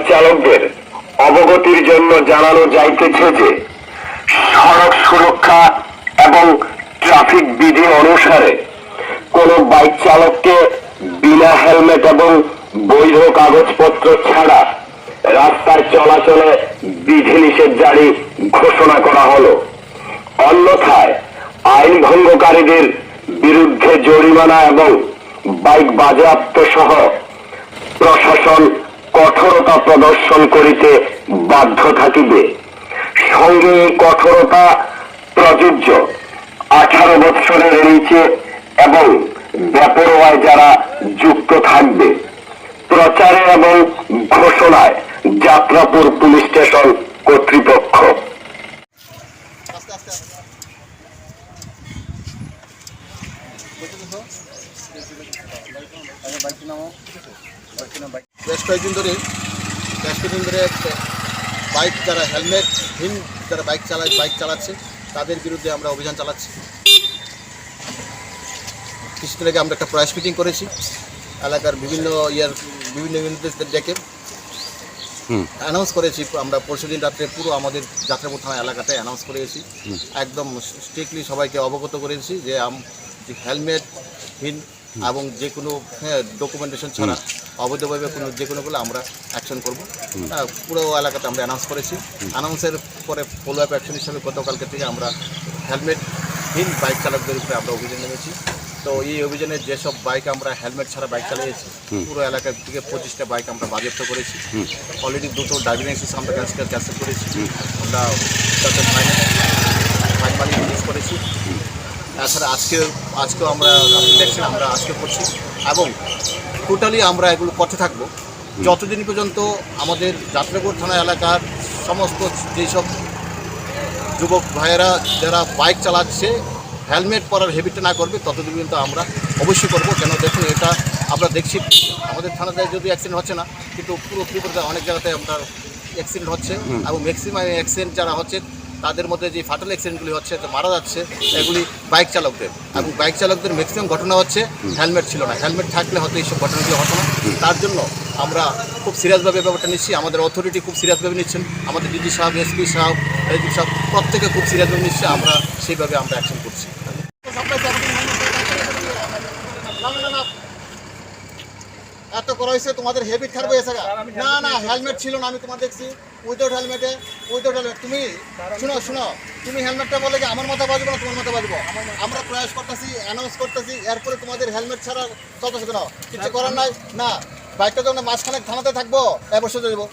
চালকদের অবগতির জন্য জানানো যাইতেছে যে সড়ক সুরক্ষা এবং ট্রাফিক বিধি অনুসারে কোন বাইক চালককে বিনা হেলমেট এবং বৈধ কাগজপত্র ছাড়া রাস্তায় চলাচলে বিধিনিষেধ জারি ঘোষণা করা হলো। অন্যথায় আইন ভঙ্গকারীদের বিরুদ্ধে জরিমানা এবং বাইক বাজেয়াপ্ত সহ প্রশাসন কঠোরতা প্রদর্শন করিতে বাধ্য থাকিবে। সঙ্গে এই কঠোরতা প্রযোজ্য 18 বৎসরের নিচে এবং বেপরোয়ায় যারা যুক্ত থাকবে। প্রচারে এবং ঘোষণায় যাত্রাপুর পুলিশ স্টেশন কর্তৃপক্ষ। বেশ কয়েকদিন ধরে বাইক যারা হেলমেটহীন যারা বাইক চালাচ্ছে তাদের বিরুদ্ধে আমরা অভিযান চালাচ্ছি। কিছুদিন আগে আমরা একটা প্রেস মিটিং করেছি, এলাকার বিভিন্ন ডেকে অ্যানাউন্স করেছি। আমরা পরশুদিন রাত্রে পুরো আমাদের যাত্রাপুর থানা এলাকাতে অ্যানাউন্স করেছি, একদম স্ট্রিক্টলি সবাইকে অবগত করেছি যে হেলমেটহীন এবং যে কোনো ডকুমেন্টেশন ছাড়া অবৈধভাবে কোনো যে কোনোগুলো আমরা অ্যাকশন করবো। পুরো এলাকাতে আমরা অ্যানাউন্স করেছি। অ্যানাউন্সের পরে ফলো আপ অ্যাকশন হিসাবে গতকালকে থেকে আমরা হেলমেটহীন বাইক চালকদের উপরে আমরা অভিযান নেমেছি। তো এই অভিযানে যেসব বাইক আমরা হেলমেট ছাড়া বাইক চালিয়েছি, পুরো এলাকা থেকে 25টা বাইক আমরা বাজেয়াপ্ত করেছি। অলরেডি 2টো ড্রাইভিং লাইসেন্স আমরা ক্যান্সেল করেছি। আমরা ফাইন মানি রিলিজ করেছি। তাছাড়া আজকেও আমরা দেখছেন আমরা আজকে করছি এবং টোটালি আমরা এগুলো করতে থাকবো যতদিন পর্যন্ত আমাদের যাত্রাপুর থানা এলাকার সমস্ত যেসব যুবক ভাইয়েরা যারা বাইক চালাচ্ছে হেলমেট পরার হ্যাবিটটা না করবে ততদিন পর্যন্ত আমরা অবশ্যই করবো। কেন দেখুন, এটা আমরা দেখছি আমাদের থানাতে যদি অ্যাক্সিডেন্ট হচ্ছে না, কিন্তু পুরো অনেক জায়গাতে আপনার অ্যাক্সিডেন্ট হচ্ছে এবং ম্যাক্সিমাম অ্যাক্সিডেন্ট যারা হচ্ছে তাদের মধ্যে যে ফাটাল অ্যাক্সিডেন্টগুলি হচ্ছে, মারা যাচ্ছে, এগুলি বাইক চালকদের। এবং বাইক চালকদের ম্যাক্সিমাম ঘটনা হচ্ছে হেলমেট ছিল না। হেলমেট থাকলে হয়তো এইসব ঘটনাগুলো হতো না। তার জন্য আমরা খুব সিরিয়াসভাবে ব্যাপারটা নিচ্ছি। আমাদের অথরিটি খুব সিরিয়াসভাবে নিচ্ছেন। আমাদের ডিজি সাহেব, এসপি সাহেব, এসপি সাহেব প্রত্যেকে খুব সিরিয়াসভাবে নিচ্ছে। আমরা সেইভাবে আমরা অ্যাকশন করছি। এত করা হয়েছে, তোমাদের হেবিট খারাপ হয়েছে। না হেলমেট ছিল না, আমি তোমার দেখছি উইদাউট হেলমেট। তুমি শুনো তুমি হেলমেটটা বলে যে আমার মাথা বাজবো না, তোমার মাথা বাজবো। আমরা প্রয়াস করতেছি, অ্যানাউন্স করতেছি, এরপরে তোমাদের হেলমেট ছাড়া চলতেছে না, কিছু করার নাই। না বাইকটা যখন মাঝখানে থানাতে থাকবো, বসে যাবো।